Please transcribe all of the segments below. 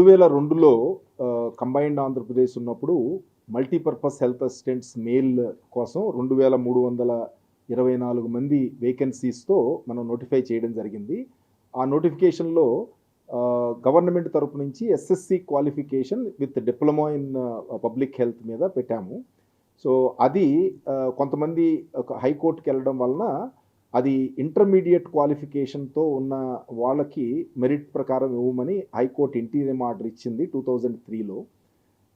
2002లో combined Andhra Pradesh ఉన్నప్పుడు multipurpose health assistants male కోసం 2324 మంది వేకెన్సీస్‌తో మనం నోటిఫై చేయడం జరిగింది. ఆ నోటిఫికేషన్‌లో గవర్నమెంట్ తరపు నుంచి SSC qualification with diploma in public health మీద పెట్టాము. సో, అది కొంతమంది హైకోర్ట్‌కెళ్ళడం వలన అది ఇంటర్మీడియేట్ క్వాలిఫికేషన్‌తో ఉన్న వాళ్ళకి మెరిట్ ప్రకారం ఇవ్వమని హైకోర్ట్ ఇంటీరియం ఆర్డర్ ఇచ్చింది 2003లో.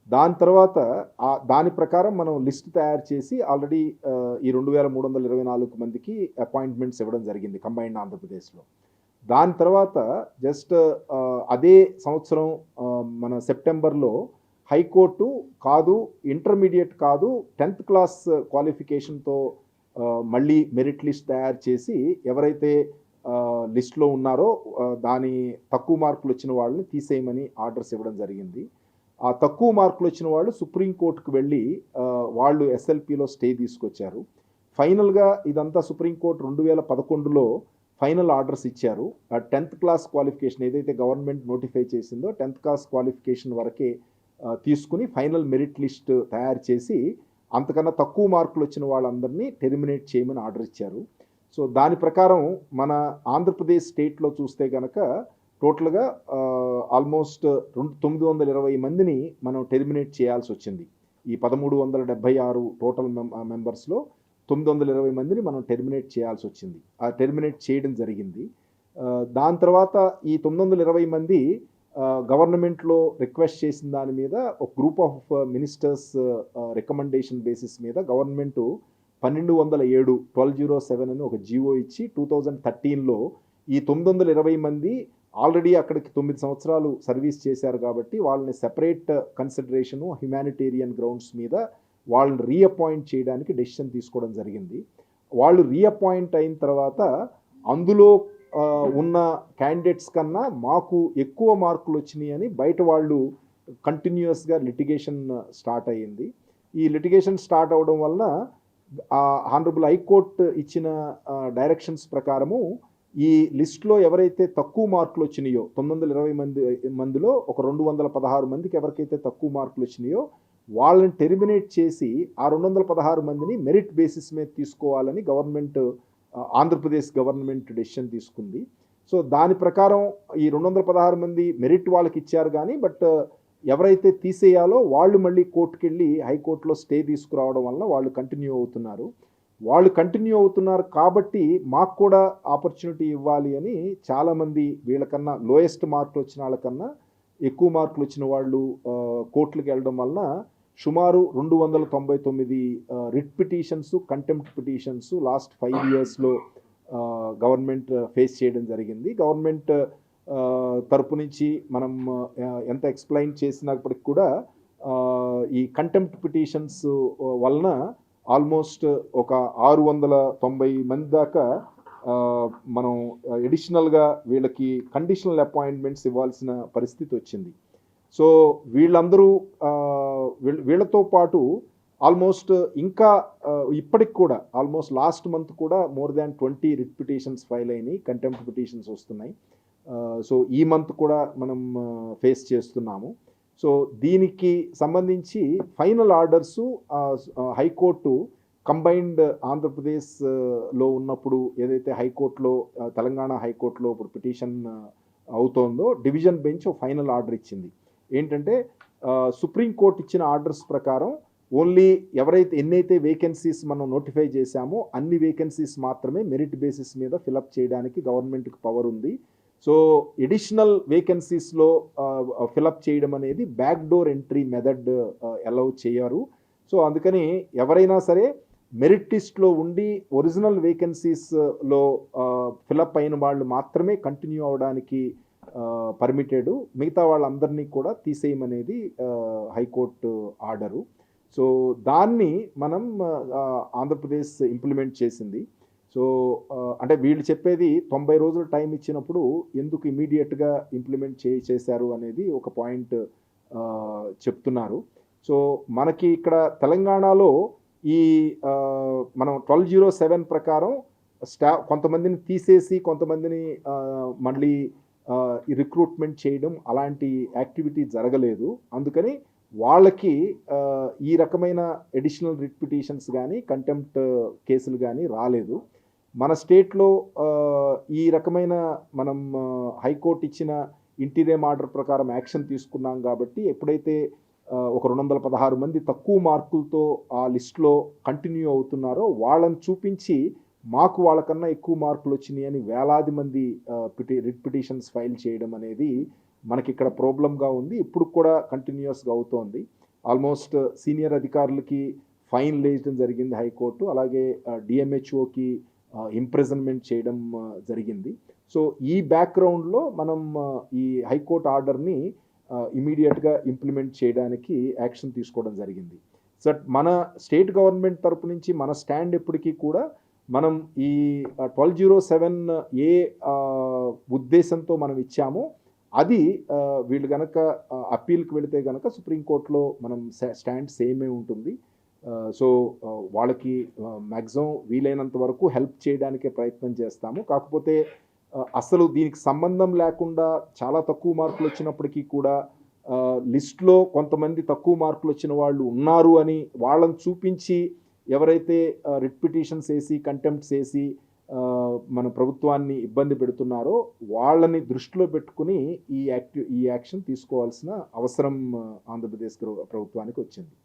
దాని తర్వాత దాని ప్రకారం మనం లిస్ట్ తయారు చేసి ఆల్రెడీ ఈ 2324 మందికి అపాయింట్మెంట్స్ ఇవ్వడం జరిగింది కంబైన్డ్ ఆంధ్రప్రదేశ్‌లో. దాని తర్వాత జస్ట్ అదే సంవత్సరం మన సెప్టెంబర్‌లో హైకోర్టు కాదు, ఇంటర్మీడియేట్ కాదు, 10th క్లాస్ క్వాలిఫికేషన్‌తో మళ్ళీ మెరిట్ లిస్ట్ తయారు చేసి ఎవరైతే లిస్ట్లో ఉన్నారో దాని తక్కువ మార్కులు వచ్చిన వాళ్ళని తీసేయమని ఆర్డర్స్ ఇవ్వడం జరిగింది. ఆ తక్కువ మార్కులు వచ్చిన వాళ్ళు సుప్రీంకోర్టుకు వెళ్ళి వాళ్ళు ఎస్ఎల్పిలో స్టే తీసుకొచ్చారు. ఫైనల్గా ఇదంతా సుప్రీంకోర్టు 2011లో ఫైనల్ ఆర్డర్స్ ఇచ్చారు. ఆ 10th క్లాస్ క్వాలిఫికేషన్ ఏదైతే గవర్నమెంట్ నోటిఫై చేసిందో 10th క్లాస్ క్వాలిఫికేషన్ వరకే తీసుకుని ఫైనల్ మెరిట్ లిస్ట్ తయారు చేసి అంతకన్నా తక్కువ మార్కులు వచ్చిన వాళ్ళందరినీ టెర్మినేట్ చేయమని ఆర్డర్ ఇచ్చారు. సో దాని ప్రకారం మన ఆంధ్రప్రదేశ్ స్టేట్లో చూస్తే కనుక టోటల్గా ఆల్మోస్ట్ 920 మందిని మనం టెర్మినేట్ చేయాల్సి వచ్చింది. ఈ 1376 టోటల్ మెంబర్స్లో 920 మందిని మనం టెర్మినేట్ చేయాల్సి వచ్చింది. ఆ టెర్మినేట్ చేయడం జరిగింది. దాని తర్వాత ఈ 920 మంది గవర్నమెంట్లో రిక్వెస్ట్ చేసిన దాని మీద ఒక group of ministers recommendation basis మీద గవర్నమెంటు 1207 అని ఒక జీవో ఇచ్చి 2013లో ఈ 920 మంది ఆల్రెడీ అక్కడికి 9 సంవత్సరాలు సర్వీస్ చేశారు కాబట్టి వాళ్ళని సెపరేట్ కన్సిడరేషను హ్యుమానిటేరియన్ గ్రౌండ్స్ మీద వాళ్ళని రీఅపాయింట్ చేయడానికి డెసిషన్ తీసుకోవడం జరిగింది. వాళ్ళు రీఅపాయింట్ అయిన తర్వాత అందులో ఉన్న క్యాండిడేట్స్ కన్నా మాకు ఎక్కువ మార్కులు వచ్చినాయి అని బయట వాళ్ళు కంటిన్యూస్గా లిటిగేషన్ స్టార్ట్ అయ్యింది. ఈ లిటిగేషన్ స్టార్ట్ అవడం వలన హానరబుల్ హైకోర్టు ఇచ్చిన డైరెక్షన్స్ ప్రకారము ఈ లిస్ట్లో ఎవరైతే తక్కువ మార్కులు వచ్చినాయో 920 మందిలో ఒక 216 మందికి ఎవరికైతే తక్కువ మార్కులు వచ్చినాయో వాళ్ళని టెర్మినేట్ చేసి ఆ 216 మందిని మెరిట్ బేసిస్ మీద తీసుకోవాలని గవర్నమెంట్ ఆంధ్రప్రదేశ్ గవర్నమెంట్ డెసిషన్ తీసుకుంది. సో దాని ప్రకారం ఈ 216 మంది మెరిట్ వాళ్ళకి ఇచ్చారు కానీ బట్ ఎవరైతే తీసేయాలో వాళ్ళు మళ్ళీ కోర్టుకు వెళ్ళి హైకోర్టులో స్టే తీసుకురావడం వలన వాళ్ళు కంటిన్యూ అవుతున్నారు కాబట్టి మాకు కూడా ఆపర్చునిటీ ఇవ్వాలి అని చాలామంది వీళ్ళకన్నా లోయెస్ట్ మార్కులు వచ్చిన వాళ్ళకన్నా ఎక్కువ మార్కులు వచ్చిన వాళ్ళు కోర్టులకు వెళ్ళడం వలన సుమారు 299 writ petitions, contempt petitions last 5 ఇయర్స్లో గవర్నమెంట్ ఫేస్ చేయడం జరిగింది. గవర్నమెంట్ తరపు నుంచి మనం ఎంత ఎక్స్ప్లెయిన్ చేసినప్పటికి కూడా ఈ కంటెంప్ట్ పిటిషన్స్ వలన ఆల్మోస్ట్ ఒక 690 మంది దాకా మనం ఎడిషనల్గా వీళ్ళకి కండిషనల్ అపాయింట్మెంట్స్ ఇవ్వాల్సిన పరిస్థితి వచ్చింది. సో వీళ్ళందరూ వీళ్ళతో పాటు ఆల్మోస్ట్ ఇంకా ఇప్పటికి కూడా ఆల్మోస్ట్ లాస్ట్ మంత్ కూడా more than 20 writ petitions file అయినాయి, కంటెంప్ట్ పిటిషన్స్ వస్తున్నాయి. సో ఈ మంత్ కూడా మనం ఫేస్ చేస్తున్నాము. సో దీనికి సంబంధించి ఫైనల్ ఆర్డర్సు హైకోర్టు కంబైన్డ్ ఆంధ్రప్రదేశ్లో ఉన్నప్పుడు ఏదైతే హైకోర్టులో తెలంగాణ హైకోర్టులో ఇప్పుడు పిటిషన్ అవుతోందో డివిజన్ బెంచ్ ఫైనల్ ఆర్డర్ ఇచ్చింది. ఏంటంటే సుప్రీంకోర్టు ఇచ్చిన ఆర్డర్స్ ప్రకారం ఓన్లీ ఎన్నైతే వేకెన్సీస్ మనం నోటిఫై చేశామో అన్ని వేకెన్సీస్ మాత్రమే మెరిట్ బేసిస్ మీద ఫిలప్ చేయడానికి గవర్నమెంట్కి పవర్ ఉంది. సో ఎడిషనల్ వేకెన్సీస్లో ఫిలప్ చేయడం అనేది back door entry method allow చేయరు. సో అందుకని ఎవరైనా సరే మెరిట్ లిస్ట్లో ఉండి ఒరిజినల్ వేకెన్సీస్లో ఫిలప్ అయిన వాళ్ళు మాత్రమే కంటిన్యూ అవడానికి పర్మిటెడ్, మిగతా వాళ్ళందరినీ కూడా తీసేయమనేది హైకోర్టు ఆర్డరు. సో దాన్ని మనం ఆంధ్రప్రదేశ్ ఇంప్లిమెంట్ చేసింది. సో అంటే వీళ్ళు చెప్పేది 90 రోజులు టైం ఇచ్చినప్పుడు ఎందుకు ఇమీడియట్గా ఇంప్లిమెంట్ చేశారు అనేది ఒక పాయింట్ చెప్తున్నారు. సో మనకి ఇక్కడ తెలంగాణలో ఈ మనం 1207 ప్రకారం కొంతమందిని తీసేసి కొంతమందిని మళ్ళీ ఈ రిక్రూట్మెంట్ చేయడం అలాంటి యాక్టివిటీ జరగలేదు. అందుకని వాళ్ళకి ఈ రకమైన ఎడిషనల్ రిట్ పిటిషన్స్ కానీ కంటెంప్ట్ కేసులు కానీ రాలేదు. మన స్టేట్లో ఈ రకమైన మనం హైకోర్టు ఇచ్చిన ఇంటీరియం ఆర్డర్ ప్రకారం యాక్షన్ తీసుకున్నాం కాబట్టి ఎప్పుడైతే ఒక 216 మంది తక్కువ మార్కులతో ఆ లిస్టులో కంటిన్యూ అవుతున్నారో వాళ్ళని చూపించి మాకు వాళ్ళకన్నా ఎక్కువ మార్కులు వచ్చినాయి అని వేలాది మంది రిట్ పిటిషన్స్ ఫైల్ చేయడం అనేది మనకి ఇక్కడ ప్రాబ్లంగా ఉంది. ఇప్పుడు కూడా కంటిన్యూస్గా అవుతోంది. ఆల్మోస్ట్ సీనియర్ అధికారులకి ఫైన్ వేయడం జరిగింది హైకోర్టు. అలాగే డిఎంహెచ్ఓకి ఇంప్రిజన్మెంట్ చేయడం జరిగింది. సో ఈ బ్యాక్గ్రౌండ్లో మనం ఈ హైకోర్టు ఆర్డర్ని ఇమీడియట్గా ఇంప్లిమెంట్ చేయడానికి యాక్షన్ తీసుకోవడం జరిగింది. సో మన స్టేట్ గవర్నమెంట్ తరపు నుంచి మన స్టాండ్ ఎప్పటికీ కూడా మనం ఈ 1207 ఏ ఉద్దేశంతో మనం ఇచ్చామో అది వీళ్ళు కనుక అప్పీల్కి వెళితే కనుక సుప్రీంకోర్టులో మనం స్టాండ్ సేమే ఉంటుంది. సో వాళ్ళకి మ్యాక్సిమం వీలైనంత వరకు హెల్ప్ చేయడానికే ప్రయత్నం చేస్తాము. కాకపోతే అసలు దీనికి సంబంధం లేకుండా చాలా తక్కువ మార్కులు వచ్చినప్పటికీ కూడా లిస్ట్లో కొంతమంది తక్కువ మార్కులు వచ్చిన వాళ్ళు ఉన్నారు అని వాళ్ళని చూపించి ఎవరైతే రిట్ పిటిషన్స్ వేసి కంటెంప్ట్స్ వేసి మన ప్రభుత్వాన్ని ఇబ్బంది పెడుతున్నారో వాళ్ళని దృష్టిలో పెట్టుకుని ఈ యాక్షన్ తీసుకోవాల్సిన అవసరం ఆంధ్రప్రదేశ్ ప్రభుత్వానికి వచ్చింది.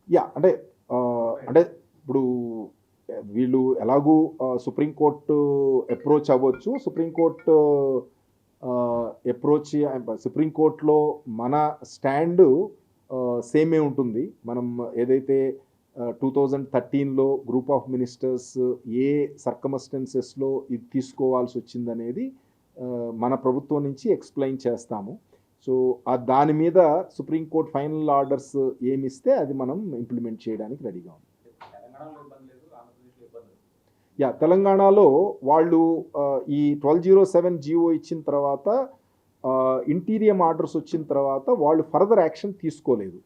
యా అంటే ఇప్పుడు వీళ్ళు ఎలాగూ సుప్రీంకోర్టు అప్రోచ్ అవ్వచ్చు. సుప్రీంకోర్టులో మన స్టాండ్ సేమే ఉంటుంది. మనం ఏదైతే 2013లో గ్రూప్ ఆఫ్ మినిస్టర్స్ ఏ సర్కమస్టెన్సెస్లో ఇది తీసుకోవాల్సి వచ్చిందనేది మన ప్రభుత్వం నుంచి ఎక్స్ప్లెయిన్ చేస్తాము. సో దాని మీద సుప్రీంకోర్టు ఫైనల్ ఆర్డర్స్ ఏమిస్తే అది మనం ఇంప్లిమెంట్ చేయడానికి రెడీగా ఉంది. తెలంగాణలో వాళ్ళు ఈ 1207 జీవో ఇచ్చిన తర్వాత ఇంటీరియం ఆర్డర్స్ వచ్చిన తర్వాత వాళ్ళు ఫర్దర్ యాక్షన్ తీసుకోలేదు.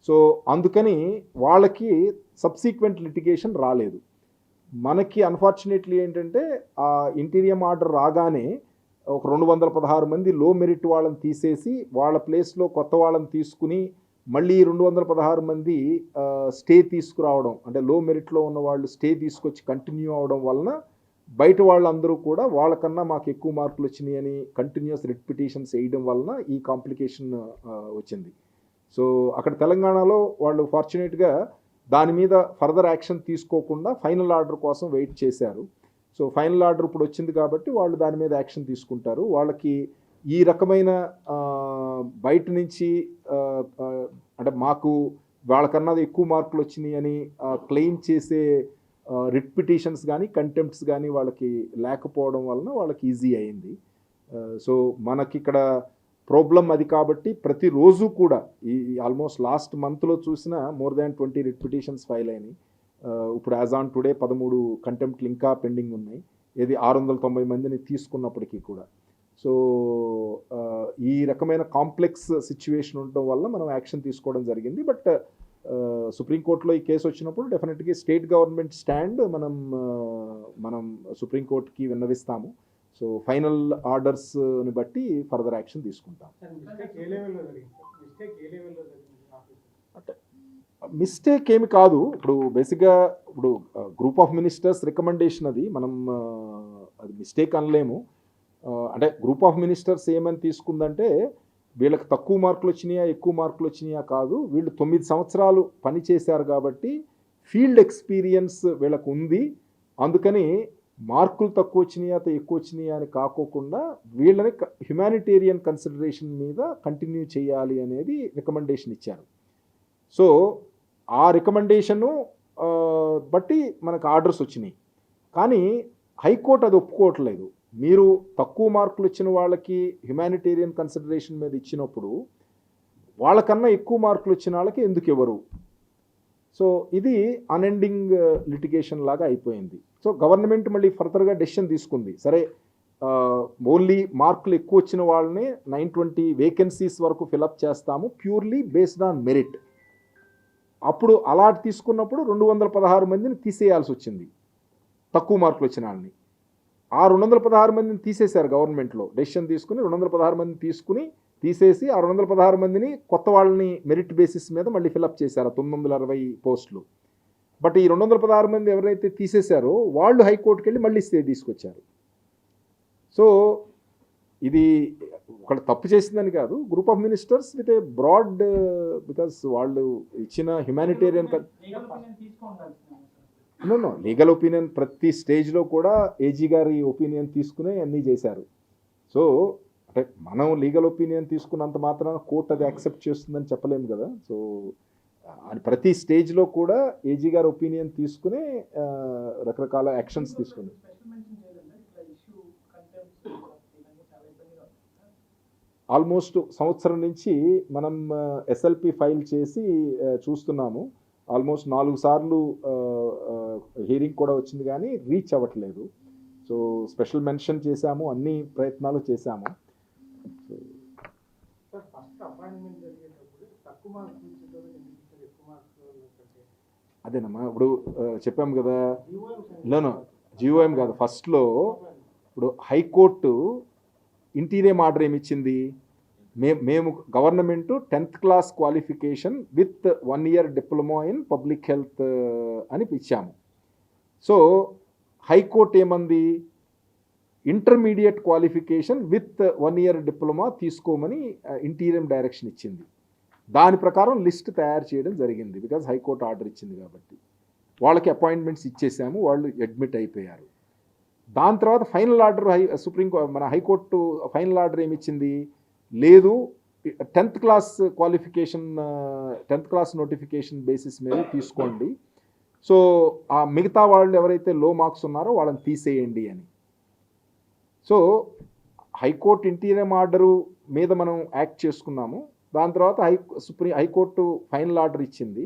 సో అందుకని వాళ్ళకి సబ్సీక్వెంట్ లిటిగేషన్ రాలేదు. మనకి అన్ఫార్చునేట్లీ ఏంటంటే ఆ ఇంటీరియం ఆర్డర్ రాగానే ఒక 216 మంది లో మెరిట్ వాళ్ళని తీసేసి వాళ్ళ ప్లేస్లో కొత్త వాళ్ళని తీసుకుని మళ్ళీ 216 మంది స్టే తీసుకురావడం, అంటే లో మెరిట్లో ఉన్న వాళ్ళు స్టే తీసుకొచ్చి కంటిన్యూ అవడం వలన బయట వాళ్ళందరూ కూడా వాళ్ళకన్నా మాకు ఎక్కువ మార్కులు వచ్చినాయి అని కంటిన్యూస్ రిట్ పిటిషన్స్ వేయడం వలన ఈ కాంప్లికేషన్ వచ్చింది. సో అక్కడ తెలంగాణలో వాళ్ళు ఫార్చునేట్గా దాని మీద ఫర్దర్ యాక్షన్ తీసుకోకుండా ఫైనల్ ఆర్డర్ కోసం వెయిట్ చేశారు. సో ఫైనల్ ఆర్డర్ ఇప్పుడు వచ్చింది కాబట్టి వాళ్ళు దాని మీద యాక్షన్ తీసుకుంటారు. వాళ్ళకి ఈ రకమైన బయట నుంచి అంటే మాకు వాళ్ళకన్నా ఎక్కువ మార్కులు వచ్చినాయి అని క్లెయిమ్ చేసే రిట్ పిటిషన్స్ కానీ కంటెంప్ట్స్ కానీ వాళ్ళకి లేకపోవడం వలన వాళ్ళకి ఈజీ అయింది. సో మనకి ఇక్కడ ప్రాబ్లం అది కాబట్టి ప్రతిరోజు కూడా ఈ ఆల్మోస్ట్ లాస్ట్ మంత్లో చూసిన more than 20 writ petitions file అయినాయి. ఇప్పుడు యాజ్ ఆన్ టుడే 13 కంటెంప్ట్లు ఇంకా పెండింగ్ ఉన్నాయి. ఇది 690 మందిని తీసుకున్నప్పటికీ కూడా. సో ఈ రకమైన కాంప్లెక్స్ సిచ్యువేషన్ ఉండడం వల్ల మనం యాక్షన్ తీసుకోవడం జరిగింది. బట్ సుప్రీంకోర్టులో ఈ కేసు వచ్చినప్పుడు డెఫినెట్గా స్టేట్ గవర్నమెంట్ స్టాండ్ మనం సుప్రీంకోర్టుకి విన్నవిస్తాము. సో ఫైనల్ ఆర్డర్స్ని బట్టి ఫర్దర్ యాక్షన్ తీసుకుంటాం. మిస్టేక్ ఏమి కాదు. ఇప్పుడు బేసిక్గా ఇప్పుడు గ్రూప్ ఆఫ్ మినిస్టర్స్ రికమెండేషన్ అది మనం అది మిస్టేక్ అనలేము. అంటే గ్రూప్ ఆఫ్ మినిస్టర్స్ ఏమని తీసుకుందంటే వీళ్ళకి తక్కువ మార్కులు వచ్చినాయా ఎక్కువ మార్కులు వచ్చినాయా కాదు, వీళ్ళు 9 సంవత్సరాలు పని చేశారు కాబట్టి ఫీల్డ్ ఎక్స్పీరియన్స్ వీళ్ళకు ఉంది, అందుకని మార్కులు తక్కువ వచ్చినాయా ఎక్కువ వచ్చినాయా అని కాకోకుండా వీళ్ళని హ్యుమానిటేరియన్ కన్సిడరేషన్ మీద కంటిన్యూ చేయాలి అనేది రికమెండేషన్ ఇచ్చారు. సో ఆ రికమెండేషను బట్టి మనకు ఆర్డర్స్ వచ్చినాయి. కానీ హైకోర్టు అది ఒప్పుకోవట్లేదు. మీరు తక్కువ మార్కులు ఇచ్చిన వాళ్ళకి హ్యుమానిటేరియన్ కన్సిడరేషన్ మీద ఇచ్చినప్పుడు వాళ్ళకన్నా ఎక్కువ మార్కులు వచ్చిన వాళ్ళకి ఎందుకు ఇవ్వరు? సో ఇది అన్ఎండింగ్ లిటిగేషన్ లాగా అయిపోయింది. సో గవర్నమెంట్ మళ్ళీ ఫర్దర్గా డెసిషన్ తీసుకుంది. సరే ఓన్లీ మార్కులు ఎక్కువ వచ్చిన వాళ్ళని 920 వేకెన్సీస్ వరకు ఫిలప్ చేస్తాము ప్యూర్లీ బేస్డ్ ఆన్ మెరిట్. అప్పుడు అలాట్ తీసుకున్నప్పుడు 216 మందిని తీసేయాల్సి వచ్చింది, తక్కువ మార్కులు వచ్చిన వాళ్ళని. ఆ 216 మందిని తీసేశారు గవర్నమెంట్లో, డెసిషన్ తీసుకుని 216 మందిని తీసేసి ఆ 216 మందిని కొత్త వాళ్ళని మెరిట్ బేసిస్ మీద మళ్ళీ ఫిలప్ చేశారు 960 పోస్టులు. బట్ ఈ 216 మంది ఎవరైతే తీసేశారో వాళ్ళు హైకోర్టుకి వెళ్ళి మళ్ళీ స్టే తీసుకొచ్చారు. సో ఇది ఒకళ్ళు తప్పు చేసిందని కాదు, group of ministers with a broad, because వాళ్ళు ఇచ్చిన హ్యుమానిటేరియన్ లీగల్ ఒపీనియన్ ప్రతి స్టేజ్లో కూడా ఏజీ గారి ఒపీనియన్ తీసుకునే అన్నీ చేశారు. సో అంటే మనం లీగల్ ఒపీనియన్ తీసుకున్నంత మాత్రాన కోర్టు అది యాక్సెప్ట్ చేస్తుందని చెప్పలేము కదా. సో ప్రతి స్టేజ్లో కూడా ఏజీ గారి ఒపీనియన్ తీసుకునే రకరకాల యాక్షన్స్ తీసుకుంది. ఆల్మోస్ట్ సంవత్సరం నుంచి మనం ఎస్ఎల్పి ఫైల్ చేసి చూస్తున్నాము. ఆల్మోస్ట్ 4 సార్లు హియరింగ్ కూడా వచ్చింది కానీ రీచ్ అవ్వట్లేదు. సో స్పెషల్ మెన్షన్ చేశాము, అన్ని ప్రయత్నాలు చేశాము. అదేనమ్మా ఇప్పుడు చెప్పాము కదా, లేను జిఓఎం కాదు, ఫస్ట్లో ఇప్పుడు హైకోర్టు ఇంటీరియం ఆర్డర్ ఏమిచ్చింది, మేము government 10th class qualification with 1 year diploma in public health అని ఇచ్చాము. సో హైకోర్టు ఏమంది, intermediate qualification with 1 year diploma తీసుకోమని ఇంటీరియం డైరెక్షన్ ఇచ్చింది. దాని ప్రకారం లిస్ట్ తయారు చేయడం జరిగింది, బికాజ్ హైకోర్టు ఆర్డర్ ఇచ్చింది కాబట్టి. వాళ్ళకి అపాయింట్మెంట్స్ ఇచ్చేసాము, వాళ్ళు అడ్మిట్ అయిపోయారు. దాని తర్వాత ఫైనల్ ఆర్డర్ మన హైకోర్టు ఫైనల్ ఆర్డర్ ఏమిచ్చింది, లేదు 10th class qualification 10th class notification basis మీద తీసుకోండి, సో ఆ మిగతా వాళ్ళు ఎవరైతే లో మార్క్స్ ఉన్నారో వాళ్ళని తీసేయండి అని. సో హైకోర్టు ఇంటీరియం ఆర్డరు మీద మనం యాక్ట్ చేసుకున్నాము. దాని తర్వాత హైకోర్టు ఫైనల్ ఆర్డర్ ఇచ్చింది.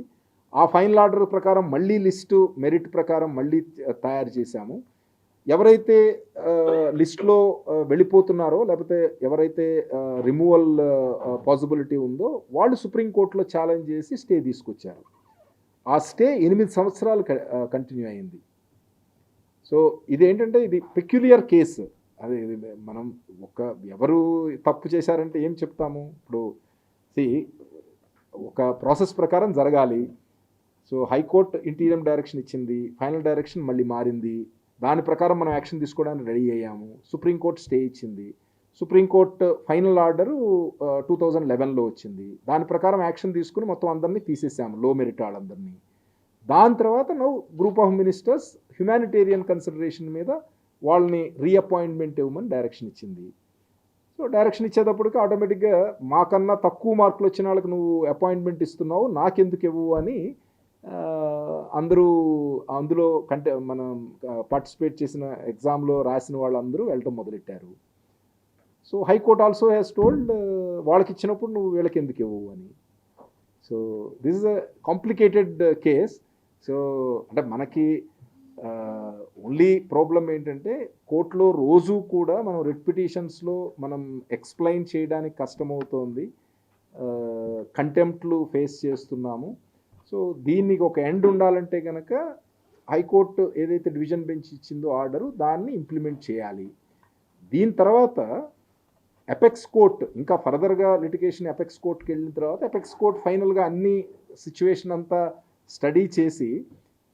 ఆ ఫైనల్ ఆర్డర్ ప్రకారం మళ్ళీ లిస్టు మెరిట్ ప్రకారం మళ్ళీ తయారు చేశాము. ఎవరైతే లిస్ట్లో వెళ్ళిపోతున్నారో లేకపోతే ఎవరైతే రిమూవల్ పాసిబిలిటీ ఉందో వాళ్ళు సుప్రీంకోర్టులో ఛాలెంజ్ చేసి స్టే తీసుకొచ్చారు. ఆ స్టే 8 సంవత్సరాలు కంటిన్యూ అయింది. సో ఇదేంటంటే ఇది పెక్యులియర్ కేసు. అది మనం ఎవరు తప్పు చేశారంటే ఏం చెప్తాము, ఇప్పుడు ఒక ప్రాసెస్ ప్రకారం జరగాలి. సో హైకోర్టు ఇంటీరియం డైరెక్షన్ ఇచ్చింది, ఫైనల్ డైరెక్షన్ మళ్ళీ మారింది, దాని ప్రకారం మనం యాక్షన్ తీసుకోవడానికి రెడీ అయ్యాము. సుప్రీంకోర్టు స్టే ఇచ్చింది, సుప్రీంకోర్టు ఫైనల్ ఆర్డరు 2011లో వచ్చింది. దాని ప్రకారం యాక్షన్ తీసుకుని మొత్తం అందరినీ తీసేసాము, లో మెరిట్ వాళ్ళందరినీ. దాని తర్వాత group of ministers humanitarian consideration మీద వాళ్ళని రీఅపాయింట్మెంట్ ఇవ్వమని డైరెక్షన్ ఇచ్చింది. సో డైరెక్షన్ ఇచ్చేటప్పటికి ఆటోమేటిక్గా మాకన్నా తక్కువ మార్కులు వచ్చిన వాళ్ళకి నువ్వు అపాయింట్మెంట్ ఇస్తున్నావు, నాకెందుకు ఇవ్వు అని అందులో మనం పార్టిసిపేట్ చేసిన ఎగ్జామ్లో రాసిన వాళ్ళందరూ వెళ్ళటం మొదలెట్టారు. So high court also has told వాళ్ళకి ఇచ్చినప్పుడు నువ్వు వీళ్ళకి ఎందుకు ఇవ్వవు అని. So this is a complicated case. So అంటే మనకి ఓన్లీ ప్రాబ్లం ఏంటంటే కోర్టులో రోజు కూడా మనం రిట్ పిటిషన్స్లో మనం ఎక్స్ప్లెయిన్ చేయడానికి కష్టమవుతోంది, కంటెంప్ట్లు ఫేస్ చేస్తున్నాము. సో దీనికి ఒక ఎండ్ ఉండాలంటే కనుక హైకోర్టు ఏదైతే డివిజన్ బెంచ్ ఇచ్చిందో ఆర్డరు దాన్ని ఇంప్లిమెంట్ చేయాలి. దీని తర్వాత అపెక్స్ కోర్ట్ ఇంకా ఫర్దర్గా లిటిగేషన్ అపెక్స్ కోర్ట్కి వెళ్ళిన తర్వాత అపెక్స్ కోర్ట్ ఫైనల్గా అన్ని సిచ్యువేషన్ అంతా స్టడీ చేసి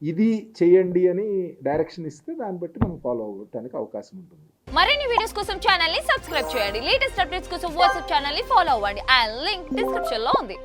ఇది చేయండి అని డైరెక్షన్ ఇస్తే దాన్ని బట్టి మనం ఫాలో అవ్వడానికి అవకాశం ఉంటుంది. మరిన్ని వీడియోస్ కోసం ఛానల్ ని సబ్స్క్రైబ్ చేయండి, లేటెస్ట్ అప్డేట్స్ కోసం వాట్సాప్ ఛానల్ ని ఫాలో అవ్వండి. ఆ లింక్ డిస్క్రిప్షన్ లో ఉంది.